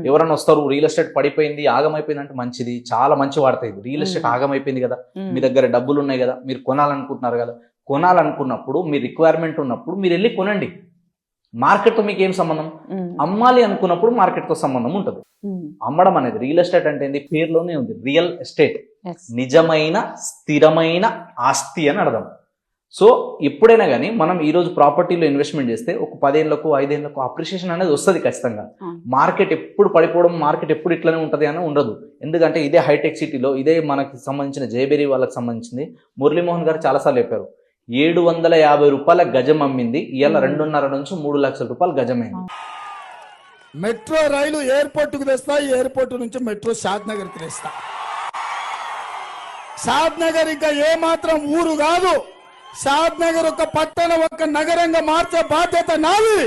ఎవరైనా వస్తారు real estate పడిపోయింది ఆగమైపోయింది అంటే మంచిది, చాలా మంచి వార్త ఇది. రియల్ ఎస్టేట్ ఆగమైపోయింది కదా, మీ దగ్గర డబ్బులు ఉన్నాయి కదా, మీరు కొనాలనుకుంటున్నారు కదా, కొనాలనుకున్నప్పుడు మీ రిక్వైర్మెంట్ ఉన్నప్పుడు మీరు వెళ్ళి కొనండి. మార్కెట్తో మీకు ఏం సంబంధం? అమ్మాలి అనుకున్నప్పుడు మార్కెట్తో సంబంధం ఉంటుంది. అమ్మడం అనేది రియల్ ఎస్టేట్ అంటే ఏంది, పేరులోనే ఉంది రియల్ ఎస్టేట్, నిజమైన స్థిరమైన ఆస్తి అని అర్థం. సో ఎప్పుడైనా కానీ మనం ఈ రోజు ప్రాపర్టీలో ఇన్వెస్ట్మెంట్ చేస్తే ఒక 10 ఏళ్లకు 5 ఏళ్లకు అప్రిషియేషన్ అనేది వస్తుంది ఖచ్చితంగా. మార్కెట్ ఎప్పుడు పడిపోవడం, మార్కెట్ ఎప్పుడు ఇట్లనే ఉంటుంది అని ఉండదు. ఎందుకంటే ఇదే హైటెక్ సిటీలో, ఇదే మనకి సంబంధించిన జయబెరీ వాళ్ళకి సంబంధించింది మురళీమోహన్ గారు చాలాసార్లు చెప్పారు, 750 రూపాయల గజం అమ్మింది, ఇవాళ 2.5 నుంచి 3 లక్షల రూపాయలు గజమైంది. మెట్రో రైలు ఎయిర్పోర్ట్కు తెస్తా, ఎయిర్పోర్ట్ నుంచి మెట్రో షాద్ నగర్కి తెస్తా. షాద్ నగర్ ఇంకా ఏమాత్రం ఊరు కాదు, షాద్ నగర్ ఒక పట్టణ, ఒక నగరంగా మార్చే బాధ్యత నాది.